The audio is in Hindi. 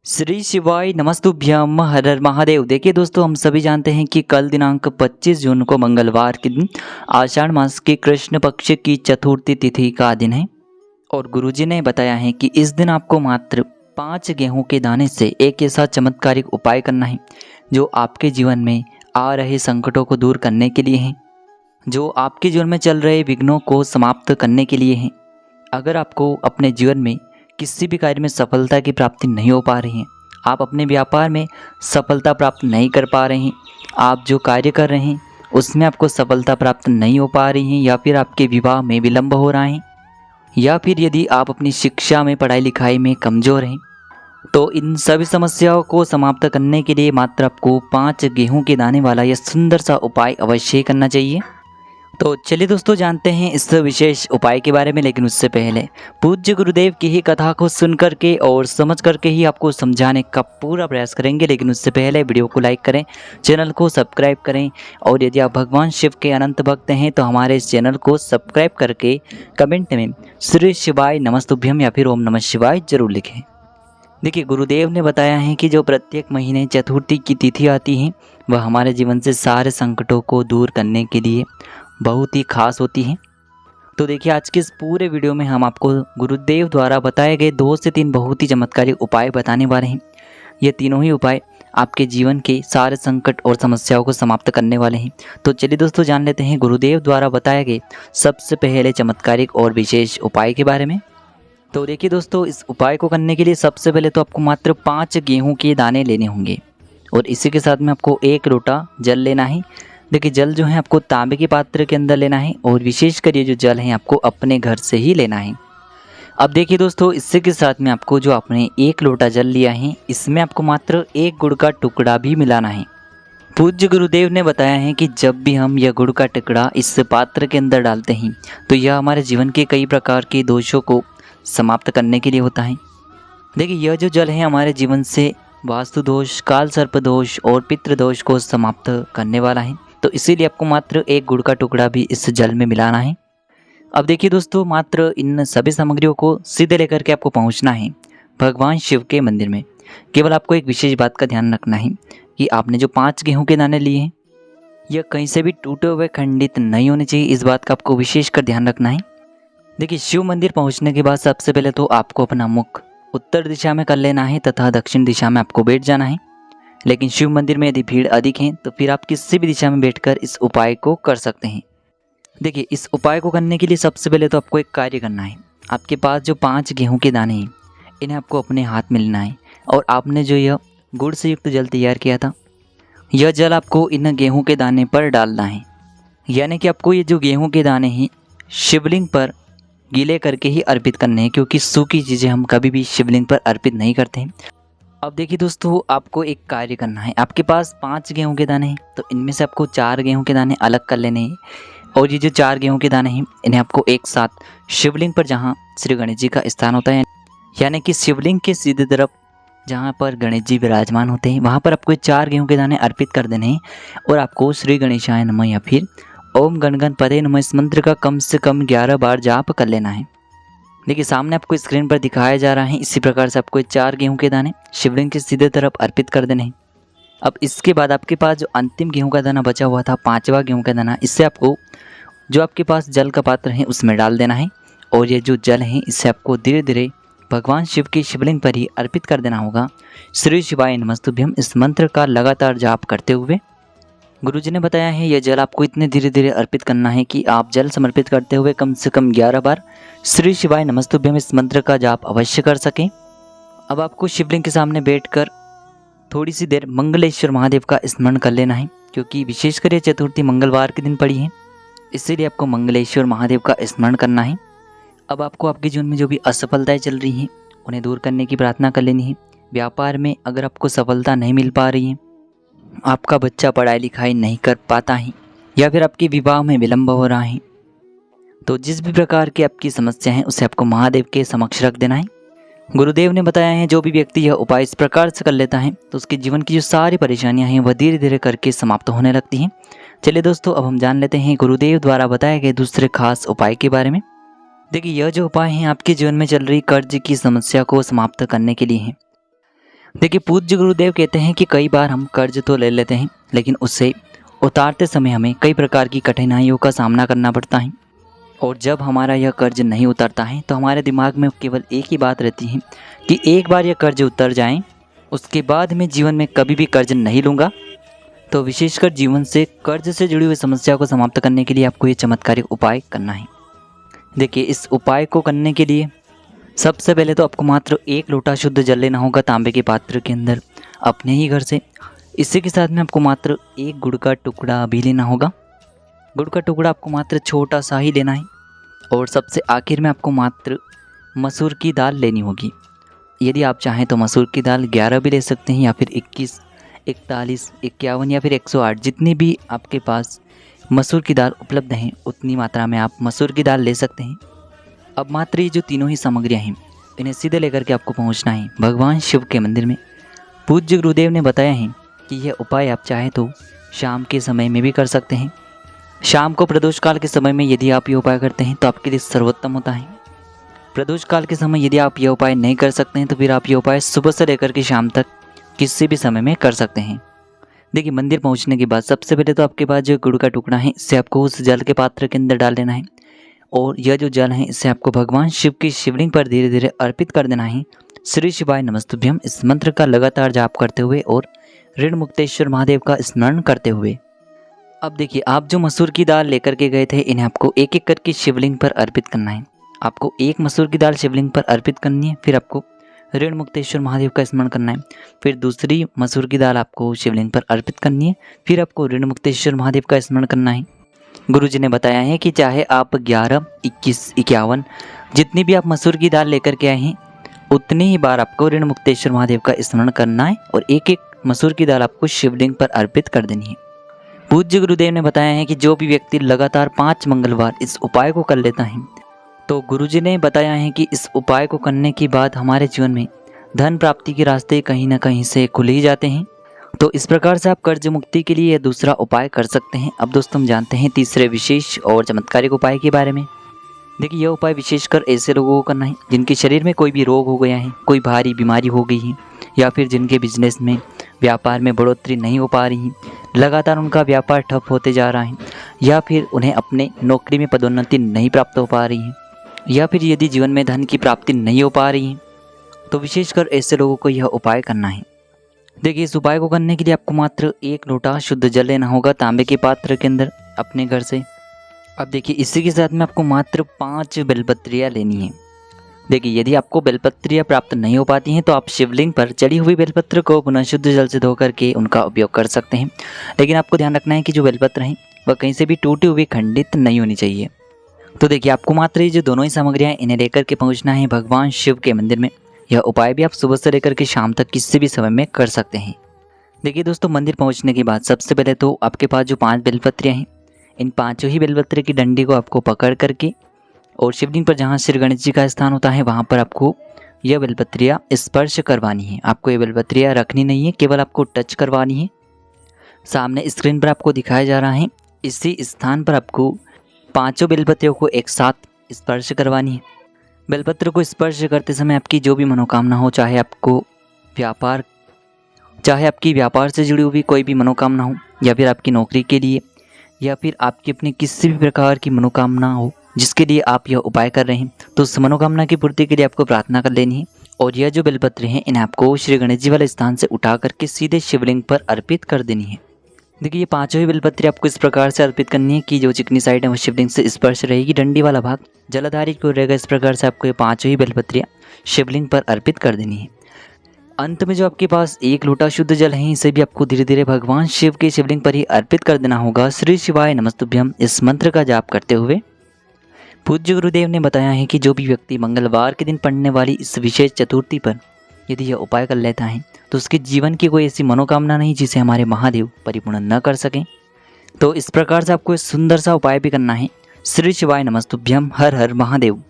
श्री शिवाय नमस्तुभ्यम हर हर महादेव। देखिए दोस्तों, हम सभी जानते हैं कि कल दिनांक 25 जून को मंगलवार के दिन आषाढ़ मास के कृष्ण पक्ष की चतुर्थी तिथि का दिन है और गुरुजी ने बताया है कि इस दिन आपको मात्र 5 गेहूं के दाने से एक ऐसा चमत्कारिक उपाय करना है जो आपके जीवन में आ रहे संकटों को दूर करने के लिए है, जो आपके जीवन में चल रहे विघ्नों को समाप्त करने के लिए है। अगर आपको अपने जीवन में किसी भी कार्य में सफलता की प्राप्ति नहीं हो पा रही है, आप अपने व्यापार में सफलता प्राप्त नहीं कर पा रहे हैं, आप जो कार्य कर रहे हैं उसमें आपको सफलता प्राप्त नहीं हो पा रही है, या फिर आपके विवाह में विलंब हो रहा है, या फिर यदि आप अपनी शिक्षा में पढ़ाई लिखाई में कमज़ोर हैं, तो इन सभी समस्याओं को समाप्त करने के लिए मात्र आपको 5 गेहूं के दाने वाला यह सुंदर सा उपाय अवश्य करना चाहिए। तो चलिए दोस्तों, जानते हैं इस विशेष उपाय के बारे में। लेकिन उससे पहले पूज्य गुरुदेव की ही कथा को सुन करके और समझ करके ही आपको समझाने का पूरा प्रयास करेंगे। लेकिन उससे पहले वीडियो को लाइक करें, चैनल को सब्सक्राइब करें, और यदि आप भगवान शिव के अनंत भक्त हैं तो हमारे इस चैनल को सब्सक्राइब करके कमेंट में श्री शिवाय नमस्तुभ्यम या फिर ओम नमः शिवाय जरूर लिखें। देखिए, गुरुदेव ने बताया है कि जो प्रत्येक महीने चतुर्थी की तिथि आती है वह हमारे जीवन से सारे संकटों को दूर करने के लिए बहुत ही खास होती है। तो देखिए, आज के इस पूरे वीडियो में हम आपको गुरुदेव द्वारा बताए गए 2 से 3 बहुत ही चमत्कारिक उपाय बताने वाले हैं। ये तीनों ही उपाय आपके जीवन के सारे संकट और समस्याओं को समाप्त करने वाले हैं। तो चलिए दोस्तों, जान लेते हैं गुरुदेव द्वारा बताए गए सबसे पहले चमत्कारिक और विशेष उपाय के बारे में। तो देखिए दोस्तों, इस उपाय को करने के लिए सबसे पहले तो आपको मात्र 5 गेहूं के दाने लेने होंगे और इसी के साथ में आपको 1 लोटा जल लेना है। देखिए, जल जो है आपको तांबे के पात्र के अंदर लेना है और विशेषकर ये जो जल है आपको अपने घर से ही लेना है। अब देखिए दोस्तों, इससे के साथ में आपको जो आपने 1 लोटा जल लिया है इसमें आपको मात्र 1 गुड़ का टुकड़ा भी मिलाना है। पूज्य गुरुदेव ने बताया है कि जब भी हम यह गुड़ का टुकड़ा इस पात्र के अंदर डालते हैं तो यह हमारे जीवन के कई प्रकार के दोषों को समाप्त करने के लिए होता है। देखिए, यह जो जल है हमारे जीवन से वास्तु दोष, काल सर्प दोष और पितृ दोष को समाप्त करने वाला है। तो इसीलिए आपको मात्र 1 गुड़ का टुकड़ा भी इस जल में मिलाना है। अब देखिए दोस्तों, मात्र इन सभी सामग्रियों को सीधे लेकर के आपको पहुंचना है भगवान शिव के मंदिर में। केवल आपको एक विशेष बात का ध्यान रखना है कि आपने जो 5 गेहूं के दाने लिए हैं यह कहीं से भी टूटे हुए खंडित नहीं होने चाहिए। इस बात का आपको विशेष कर ध्यान रखना है। देखिए, शिव मंदिर पहुंचने के बाद सबसे पहले तो आपको अपना मुख उत्तर दिशा में कर लेना है तथा दक्षिण दिशा में आपको बैठ जाना है। लेकिन शिव मंदिर में यदि भीड़ अधिक है तो फिर आप किसी भी दिशा में बैठकर इस उपाय को कर सकते हैं। देखिए, इस उपाय को करने के लिए सबसे पहले तो आपको एक कार्य करना है। आपके पास जो 5 गेहूं के दाने हैं इन्हें आपको अपने हाथ में लेना है और आपने जो यह गुड़ से युक्त जल तैयार किया था यह जल आपको इन गेहूं के दाने पर डालना है। यानी कि आपको ये जो गेहूं के दाने हैं शिवलिंग पर गीले करके ही अर्पित करने हैं, क्योंकि सूखी चीज़ें हम कभी भी शिवलिंग पर अर्पित नहीं करते हैं। अब देखिए दोस्तों, आपको एक कार्य करना है। आपके पास 5 गेहूं के दाने हैं तो इनमें से आपको 4 गेहूं के दाने अलग कर लेने हैं और ये जो 4 गेहूं के दाने हैं इन्हें आपको एक साथ शिवलिंग पर, जहां श्री गणेश जी का स्थान होता है, यानी कि शिवलिंग के सीधे तरफ जहां पर गणेश जी विराजमान होते हैं वहां पर आपको 4 गेहूं के दाने अर्पित कर देने हैं और आपको श्री गणेशाय नमः या फिर ओम गण गणपते नमः इस मंत्र का कम से कम 11 बार जाप कर लेना है। देखिए, सामने आपको स्क्रीन पर दिखाया जा रहा है। इसी प्रकार से आपको 4 गेहूं के दाने शिवलिंग के सीधे तरफ अर्पित कर देने हैं। अब इसके बाद आपके पास जो अंतिम गेहूं का दाना बचा हुआ था, 5वां गेहूं का दाना, इससे आपको जो आपके पास जल का पात्र है उसमें डाल देना है और ये जो जल है इससे आपको धीरे धीरे भगवान शिव की शिवलिंग पर ही अर्पित कर देना होगा। श्री शिवाय नमस्तुभ्यम इस मंत्र का लगातार जाप करते हुए। गुरुजी ने बताया है यह जल आपको इतने धीरे धीरे अर्पित करना है कि आप जल समर्पित करते हुए कम से कम 11 बार श्री शिवाय नमस्तुभ्यम इस मंत्र का जाप अवश्य कर सकें। अब आपको शिवलिंग के सामने बैठकर थोड़ी सी देर मंगलेश्वर महादेव का स्मरण कर लेना है, क्योंकि विशेषकर ये चतुर्थी मंगलवार के दिन पड़ी है, इसीलिए आपको मंगलेश्वर महादेव का स्मरण करना है। अब आपको आपके जीवन में जो भी असफलताएं चल रही हैं उन्हें दूर करने की प्रार्थना कर लेनी है। व्यापार में अगर आपको सफलता नहीं मिल पा रही है, आपका बच्चा पढ़ाई लिखाई नहीं कर पाता है, या फिर आपके विवाह में विलंब हो रहा है, तो जिस भी प्रकार की आपकी समस्या है उसे आपको महादेव के समक्ष रख देना है। गुरुदेव ने बताया है जो भी व्यक्ति यह उपाय इस प्रकार से कर लेता है तो उसके जीवन की जो सारी परेशानियां हैं वह धीरे धीरे करके समाप्त होने लगती हैं। चलिए दोस्तों, अब हम जान लेते हैं गुरुदेव द्वारा बताए गए दूसरे खास उपाय के बारे में। देखिए, यह जो उपाय है आपके जीवन में चल रही कर्ज की समस्या को समाप्त करने के लिए है। देखिए पूज्य गुरुदेव कहते हैं कि कई बार हम कर्ज तो ले लेते हैं, लेकिन उससे उतारते समय हमें कई प्रकार की कठिनाइयों का सामना करना पड़ता है। और जब हमारा यह कर्ज नहीं उतरता है तो हमारे दिमाग में केवल एक ही बात रहती है कि एक बार यह कर्ज उतर जाए उसके बाद मैं जीवन में कभी भी कर्ज नहीं लूँगा। तो विशेषकर जीवन से कर्ज से जुड़ी हुई समस्या को समाप्त करने के लिए आपको ये चमत्कारिक उपाय करना है। देखिए इस उपाय को करने के लिए सबसे पहले तो आपको मात्र 1 लोटा शुद्ध जल लेना होगा तांबे के पात्र के अंदर अपने ही घर से। इसी के साथ में आपको मात्र 1 गुड़ का टुकड़ा भी लेना होगा। गुड़ का टुकड़ा आपको मात्र छोटा सा ही लेना है। और सबसे आखिर में आपको मात्र मसूर की दाल लेनी होगी। यदि आप चाहें तो मसूर की दाल 11 भी ले सकते हैं, या फिर 21, 41, 51 या फिर 108, जितनी भी आपके पास मसूर की दाल उपलब्ध हैं उतनी मात्रा में आप मसूर की दाल ले सकते हैं। अब मात्र ये जो तीनों ही सामग्रियाँ हैं इन्हें सीधे लेकर के आपको पहुंचना है भगवान शिव के मंदिर में। पूज्य गुरुदेव ने बताया है कि यह उपाय आप चाहें तो शाम के समय में भी कर सकते हैं। शाम को प्रदोष काल के समय में यदि आप ये उपाय करते हैं तो आपके लिए सर्वोत्तम होता है। प्रदोष काल के समय यदि आप यह उपाय नहीं कर सकते हैं तो फिर आप ये उपाय सुबह से लेकर के शाम तक किसी भी समय में कर सकते हैं। देखिए मंदिर पहुंचने के बाद सबसे पहले तो आपके पास जो गुड़ का टुकड़ा है इससे आपको उस जल के पात्र के अंदर डाल देना है। और यह जो जल है इसे आपको भगवान शिव की शिवलिंग पर धीरे धीरे अर्पित कर देना है। श्री शिवाय नमस्तुभ्यम इस मंत्र का लगातार जाप करते हुए और ऋण मुक्तेश्वर महादेव का स्मरण करते हुए। अब देखिए आप जो मसूर की दाल लेकर के गए थे इन्हें आपको एक एक करके शिवलिंग पर अर्पित करना है। आपको 1 मसूर की दाल शिवलिंग पर अर्पित करनी है, फिर आपको ऋण मुक्तेश्वर महादेव का स्मरण करना है, फिर दूसरी मसूर की दाल आपको शिवलिंग पर अर्पित करनी है, फिर आपको ऋण मुक्तेश्वर महादेव का स्मरण करना है। गुरुजी ने बताया है कि चाहे आप 11, 21, 51 जितनी भी आप मसूर की दाल लेकर के आए हैं उतनी ही बार आपको ऋण मुक्तेश्वर महादेव का स्मरण करना है और एक एक मसूर की दाल आपको शिवलिंग पर अर्पित कर देनी है। पूज्य गुरुदेव ने बताया है कि जो भी व्यक्ति लगातार 5 मंगलवार इस उपाय को कर लेता है तो गुरुजी ने बताया है कि इस उपाय को करने के बाद हमारे जीवन में धन प्राप्ति के रास्ते कहीं ना कहीं से खुल ही जाते हैं। तो इस प्रकार से आप कर्ज मुक्ति के लिए यह दूसरा उपाय कर सकते हैं। अब दोस्तों हम जानते हैं तीसरे विशेष और चमत्कारिक उपाय के बारे में। देखिए यह उपाय विशेषकर ऐसे लोगों को करना है जिनके शरीर में कोई भी रोग हो गया है, कोई भारी बीमारी हो गई है, या फिर जिनके बिजनेस में व्यापार में बढ़ोतरी नहीं हो पा रही है, लगातार उनका व्यापार ठप होते जा रहा है, या फिर उन्हें अपने नौकरी में पदोन्नति नहीं प्राप्त हो पा रही है, या फिर यदि जीवन में धन की प्राप्ति नहीं हो पा रही है तो विशेषकर ऐसे लोगों को यह उपाय करना है। देखिए इस उपाय को करने के लिए आपको मात्र 1 लोटा शुद्ध जल लेना होगा तांबे के पात्र के अंदर अपने घर से। अब देखिए इसी के साथ में आपको मात्र 5 बेलपत्रियाँ लेनी है। देखिए यदि आपको बेलपत्रियाँ प्राप्त नहीं हो पाती हैं तो आप शिवलिंग पर चढ़ी हुई बेलपत्र को पुनः शुद्ध जल से धो करके उनका उपयोग कर सकते हैं। लेकिन आपको ध्यान रखना है कि जो बेलपत्र हैं वह कहीं से भी टूटी हुई खंडित नहीं होनी चाहिए। तो देखिए आपको मात्र ये जो दोनों ही सामग्रियाँ इन्हें लेकर के पहुँचना है भगवान शिव के मंदिर में। यह उपाय भी आप सुबह से लेकर के शाम तक किसी भी समय में कर सकते हैं। देखिए दोस्तों मंदिर पहुंचने के बाद सबसे पहले तो आपके पास जो 5 बेलपत्रियाँ हैं इन 5 ही बेलपत्र की डंडी को आपको पकड़ करके और शिवलिंग पर जहाँ श्री गणेश जी का स्थान होता है वहाँ पर आपको यह बेलपत्रियाँ स्पर्श करवानी है। आपको ये बेलपत्रियाँ रखनी नहीं है, केवल आपको टच करवानी है। सामने स्क्रीन पर आपको दिखाया जा रहा है इसी स्थान पर आपको 5 बेलपत्रियों को एक साथ स्पर्श करवानी है। बेलपत्र को स्पर्श करते समय आपकी जो भी मनोकामना हो, चाहे आपकी व्यापार से जुड़ी हुई कोई भी मनोकामना हो, या फिर आपकी नौकरी के लिए, या फिर आपकी अपनी किसी भी प्रकार की मनोकामना हो जिसके लिए आप यह उपाय कर रहे हैं, तो उस मनोकामना की पूर्ति के लिए आपको प्रार्थना कर लेनी है। और यह जो बेलपत्र हैं इन्हें आपको श्री गणेश जी वाले स्थान से उठा करके सीधे शिवलिंग पर अर्पित कर देनी है। देखिए ये 5 ही बेलपत्री आपको इस प्रकार से अर्पित करनी है कि जो चिकनी साइड है वो शिवलिंग से स्पर्श रहेगी, डंडी वाला भाग जलाधारी की ओर रहेगा। इस प्रकार से आपको ये 5 ही बेलपत्रियाँ शिवलिंग पर अर्पित कर देनी है। अंत में जो आपके पास 1 लोटा शुद्ध जल है इसे भी आपको धीरे धीरे भगवान शिव के शिवलिंग पर ही अर्पित कर देना होगा। श्री शिवाय नमस्तुभ्यम इस मंत्र का जाप करते हुए। पूज्य गुरुदेव ने बताया है कि जो भी व्यक्ति मंगलवार के दिन पड़ने वाली इस विशेष चतुर्थी पर यदि यह उपाय कर लेता है तो उसके जीवन की कोई ऐसी मनोकामना नहीं जिसे हमारे महादेव परिपूर्ण न कर सकें। तो इस प्रकार से आपको एक सुंदर सा उपाय भी करना है। श्री शिवाय नमस्तुभ्यम, हर हर महादेव।